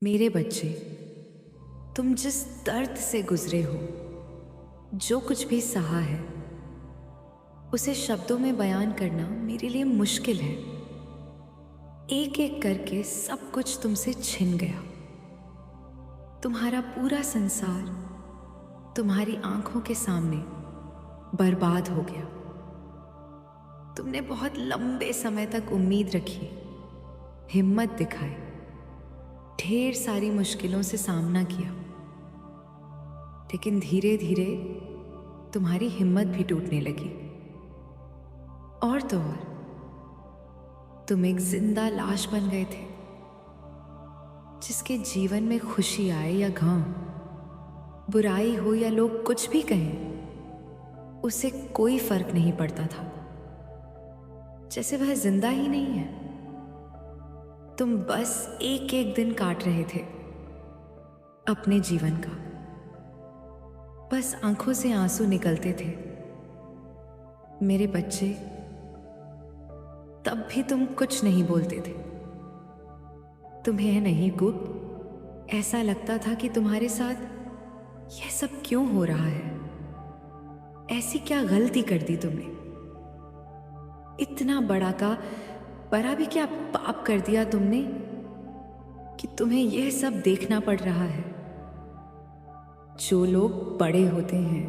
मेरे बच्चे, तुम जिस दर्द से गुजरे हो, जो कुछ भी सहा है, उसे शब्दों में बयान करना मेरे लिए मुश्किल है। एक एक करके सब कुछ तुमसे छिन गया। तुम्हारा पूरा संसार तुम्हारी आंखों के सामने बर्बाद हो गया। तुमने बहुत लंबे समय तक उम्मीद रखी, हिम्मत दिखाई, ढेर सारी मुश्किलों से सामना किया, लेकिन धीरे धीरे तुम्हारी हिम्मत भी टूटने लगी। और तो और तुम एक जिंदा लाश बन गए थे, जिसके जीवन में खुशी आए या गम, बुराई हो या लोग कुछ भी कहें, उसे कोई फर्क नहीं पड़ता था। जैसे वह जिंदा ही नहीं है। तुम बस एक एक दिन काट रहे थे अपने जीवन का। बस आंखों से आंसू निकलते थे। मेरे बच्चे, तब भी तुम कुछ नहीं बोलते थे। तुम्हें नहीं गुप्त ऐसा लगता था कि तुम्हारे साथ यह सब क्यों हो रहा है? ऐसी क्या गलती कर दी तुमने? इतना बड़ा भी क्या पाप कर दिया तुमने कि तुम्हें यह सब देखना पड़ रहा है? जो लोग बड़े होते हैं,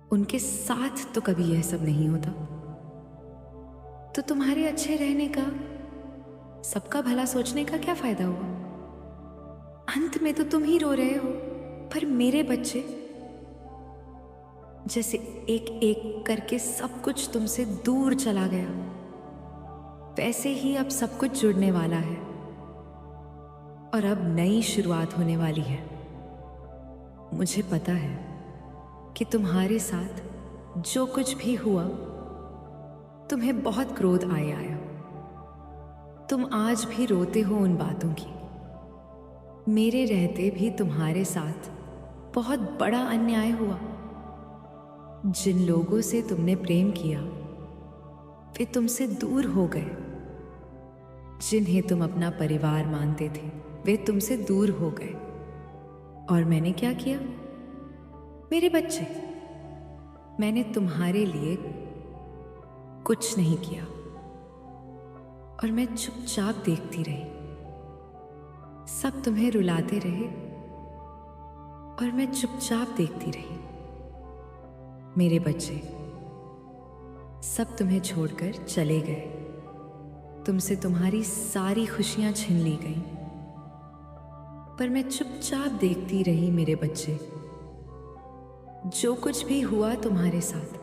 उनके साथ तो कभी यह सब नहीं होता। तो तुम्हारे अच्छे रहने का, सबका भला सोचने का क्या फायदा हुआ? अंत में तो तुम ही रो रहे हो। पर मेरे बच्चे, जैसे एक एक करके सब कुछ तुमसे दूर चला गया, वैसे ही अब सब कुछ जुड़ने वाला है और अब नई शुरुआत होने वाली है। मुझे पता है कि तुम्हारे साथ जो कुछ भी हुआ, तुम्हें बहुत क्रोध आया। तुम आज भी रोते हो उन बातों की। मेरे रहते भी तुम्हारे साथ बहुत बड़ा अन्याय हुआ। जिन लोगों से तुमने प्रेम किया, वे तुमसे दूर हो गए। जिन्हें तुम अपना परिवार मानते थे, वे तुमसे दूर हो गए। और मैंने क्या किया? मेरे बच्चे, मैंने तुम्हारे लिए कुछ नहीं किया और मैं चुपचाप देखती रही। सब तुम्हें रुलाते रहे और मैं चुपचाप देखती रही। मेरे बच्चे, सब तुम्हें छोड़कर चले गए। तुमसे तुम्हारी सारी खुशियां छीन ली गईं, पर मैं चुपचाप देखती रही। मेरे बच्चे, जो कुछ भी हुआ तुम्हारे साथ,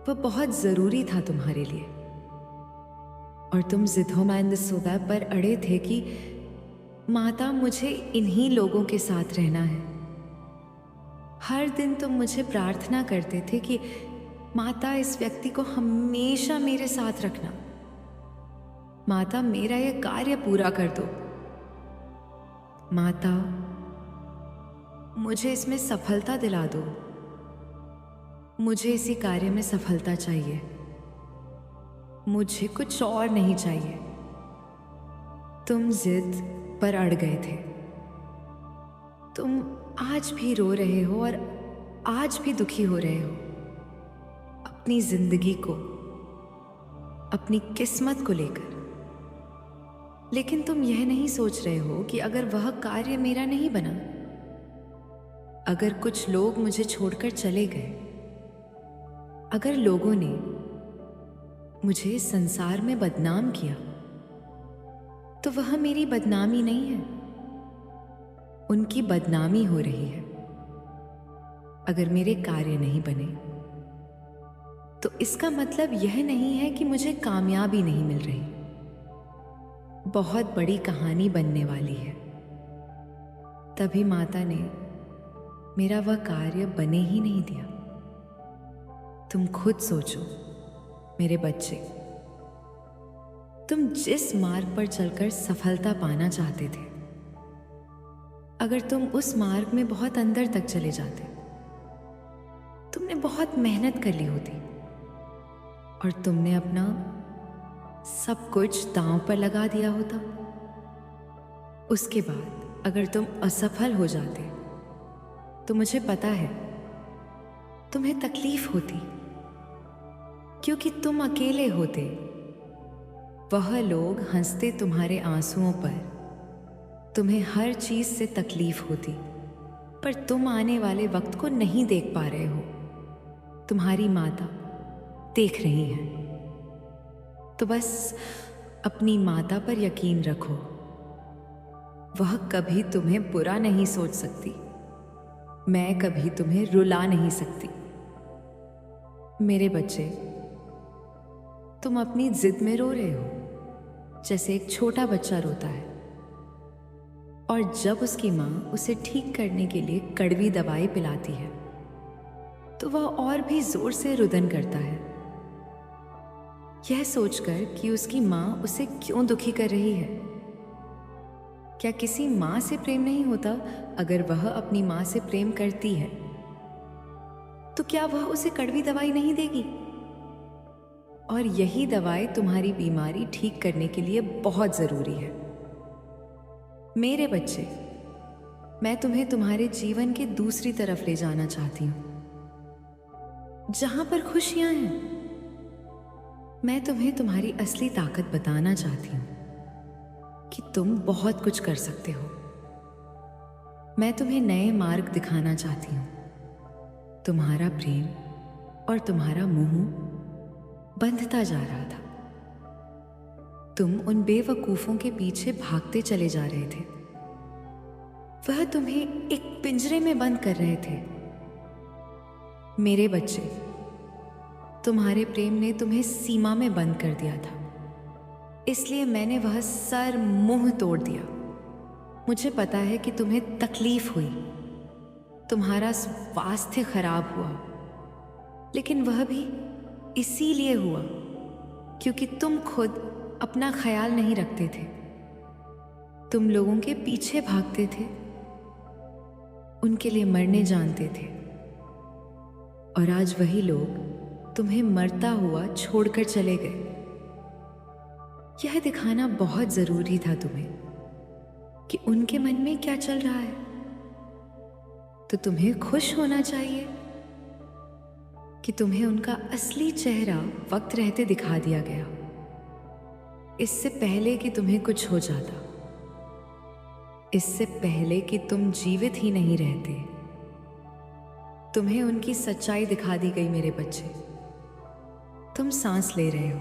वह बहुत जरूरी था तुम्हारे लिए। और तुम जिद्दों सौदा पर अड़े थे कि माता, मुझे इन्हीं लोगों के साथ रहना है। हर दिन तुम मुझे प्रार्थना करते थे कि माता, इस व्यक्ति को हमेशा मेरे साथ रखना। माता, मेरा यह कार्य पूरा कर दो। माता, मुझे इसमें सफलता दिला दो। मुझे इसी कार्य में सफलता चाहिए। मुझे कुछ और नहीं चाहिए। तुम जिद पर अड़ गए थे। तुम आज भी रो रहे हो और आज भी दुखी हो रहे हो, अपनी जिंदगी को, अपनी किस्मत को लेकर। लेकिन तुम यह नहीं सोच रहे हो कि अगर वह कार्य मेरा नहीं बना, अगर कुछ लोग मुझे छोड़कर चले गए, अगर लोगों ने मुझे संसार में बदनाम किया, तो वह मेरी बदनामी नहीं है, उनकी बदनामी हो रही है। अगर मेरे कार्य नहीं बने, तो इसका मतलब यह नहीं है कि मुझे कामयाबी नहीं मिल रही। बहुत बड़ी कहानी बनने वाली है। तभी माता ने मेरा वह कार्य बने ही नहीं दिया। तुम खुद सोचो मेरे बच्चे, तुम जिस मार्ग पर चलकर सफलता पाना चाहते थे, अगर तुम उस मार्ग में बहुत अंदर तक चले जाते, तुमने बहुत मेहनत कर ली होती और तुमने अपना सब कुछ दांव पर लगा दिया होता, उसके बाद अगर तुम असफल हो जाते तो मुझे पता है तुम्हें तकलीफ होती, क्योंकि तुम अकेले होते। वह लोग हंसते तुम्हारे आंसुओं पर, तुम्हें हर चीज से तकलीफ होती, पर तुम आने वाले वक्त को नहीं देख पा रहे हो। तुम्हारी माता देख रही है। तो बस अपनी माता पर यकीन रखो, वह कभी तुम्हें बुरा नहीं सोच सकती। मैं कभी तुम्हें रुला नहीं सकती। मेरे बच्चे, तुम अपनी जिद में रो रहे हो जैसे एक छोटा बच्चा रोता है, और जब उसकी माँ उसे ठीक करने के लिए कड़वी दवाई पिलाती है तो वह और भी जोर से रुदन करता है, यह सोचकर कि उसकी माँ उसे क्यों दुखी कर रही है। क्या किसी माँ से प्रेम नहीं होता? अगर वह अपनी माँ से प्रेम करती है तो क्या वह उसे कड़वी दवाई नहीं देगी? और यही दवाई तुम्हारी बीमारी ठीक करने के लिए बहुत जरूरी है। मेरे बच्चे, मैं तुम्हें तुम्हारे जीवन के दूसरी तरफ ले जाना चाहती हूं, जहां पर खुशियां हैं। मैं तुम्हें तुम्हारी असली ताकत बताना चाहती हूं कि तुम बहुत कुछ कर सकते हो। मैं तुम्हें नए मार्ग दिखाना चाहती हूं। तुम्हारा प्रेम और तुम्हारा मुंह बंधता जा रहा था। तुम उन बेवकूफों के पीछे भागते चले जा रहे थे। वह तुम्हें एक पिंजरे में बंद कर रहे थे। मेरे बच्चे, तुम्हारे प्रेम ने तुम्हें सीमा में बंद कर दिया था, इसलिए मैंने वह सर मुंह तोड़ दिया। मुझे पता है कि तुम्हें तकलीफ हुई, तुम्हारा स्वास्थ्य खराब हुआ, लेकिन वह भी इसीलिए हुआ क्योंकि तुम खुद अपना ख्याल नहीं रखते थे। तुम लोगों के पीछे भागते थे, उनके लिए मरने जानते थे, और आज वही लोग तुम्हें मरता हुआ छोड़कर चले गए। यह दिखाना बहुत जरूरी था तुम्हें कि उनके मन में क्या चल रहा है। तो तुम्हें खुश होना चाहिए कि तुम्हें उनका असली चेहरा वक्त रहते दिखा दिया गया, इससे पहले कि तुम्हें कुछ हो जाता, इससे पहले कि तुम जीवित ही नहीं रहते। तुम्हें उनकी सच्चाई दिखा दी गई। मेरे बच्चे, तुम सांस ले रहे हो,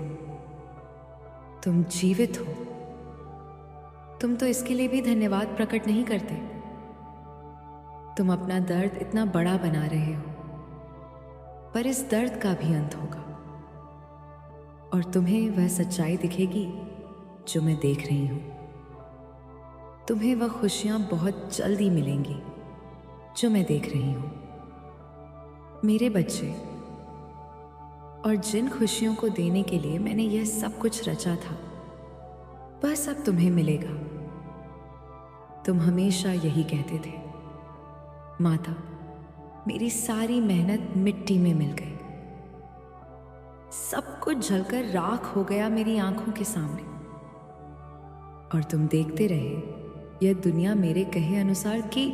तुम जीवित हो। तुम तो इसके लिए भी धन्यवाद प्रकट नहीं करते। तुम अपना दर्द इतना बड़ा बना रहे हो, पर इस दर्द का भी अंत होगा, और तुम्हें वह सच्चाई दिखेगी जो मैं देख रही हूं। तुम्हें वह खुशियां बहुत जल्दी मिलेंगी जो मैं देख रही हूं। मेरे बच्चे, और जिन खुशियों को देने के लिए मैंने यह सब कुछ रचा था, वह सब तुम्हें मिलेगा। तुम हमेशा यही कहते थे, माता, मेरी सारी मेहनत मिट्टी में मिल गई, सब कुछ जलकर राख हो गया मेरी आंखों के सामने। और तुम देखते रहे यह दुनिया मेरे कहे अनुसार कि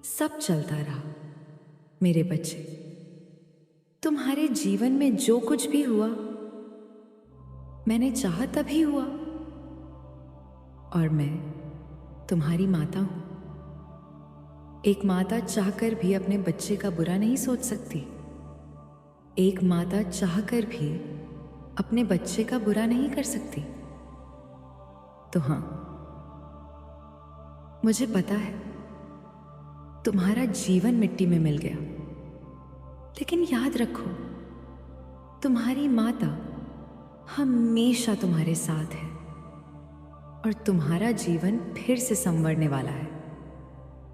सब चलता रहा। मेरे बच्चे, तुम्हारे जीवन में जो कुछ भी हुआ, मैंने चाहा तभी हुआ, और मैं तुम्हारी माता हूं। एक माता चाहकर भी अपने बच्चे का बुरा नहीं सोच सकती। एक माता चाहकर भी अपने बच्चे का बुरा नहीं कर सकती। तो हां, मुझे पता है तुम्हारा जीवन मिट्टी में मिल गया, लेकिन याद रखो, तुम्हारी माता हमेशा तुम्हारे साथ है, और तुम्हारा जीवन फिर से संवरने वाला है।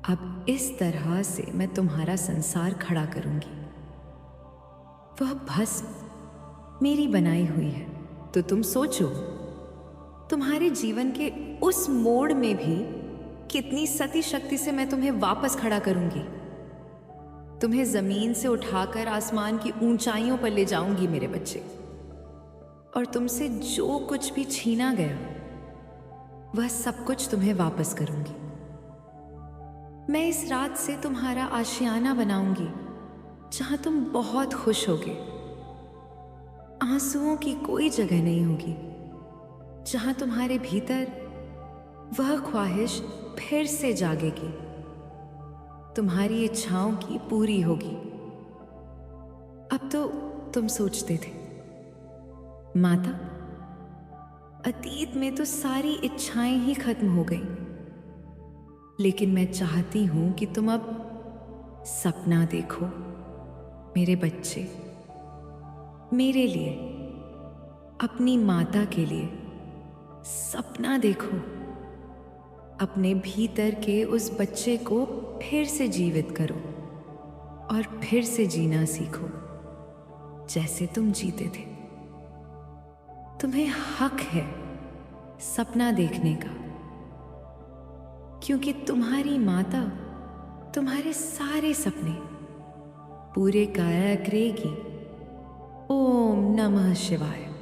अब इस तरह से मैं तुम्हारा संसार खड़ा करूंगी। वह भस्म मेरी बनाई हुई है। तो तुम सोचो, तुम्हारे जीवन के उस मोड़ में भी कितनी सती शक्ति से मैं तुम्हें वापस खड़ा करूंगी। तुम्हें जमीन से उठाकर आसमान की ऊंचाइयों पर ले जाऊंगी मेरे बच्चे। और तुमसे जो कुछ भी छीना गया, वह सब कुछ तुम्हें वापस करूंगी। मैं इस रात से तुम्हारा आशियाना बनाऊंगी जहां तुम बहुत खुश होगे। आंसुओं की कोई जगह नहीं होगी, जहां तुम्हारे भीतर वह ख्वाहिश फिर से जागेगी, तुम्हारी इच्छाओं की पूरी होगी। अब तो तुम सोचते थे, माता, अतीत में तो सारी इच्छाएं ही खत्म हो गई, लेकिन मैं चाहती हूं कि तुम अब सपना देखो, मेरे बच्चे, मेरे लिए, अपनी माता के लिए सपना देखो। अपने भीतर के उस बच्चे को फिर से जीवित करो और फिर से जीना सीखो जैसे तुम जीते थे। तुम्हें हक है सपना देखने का, क्योंकि तुम्हारी माता तुम्हारे सारे सपने पूरे काया करेगी। ओम नमः शिवाय।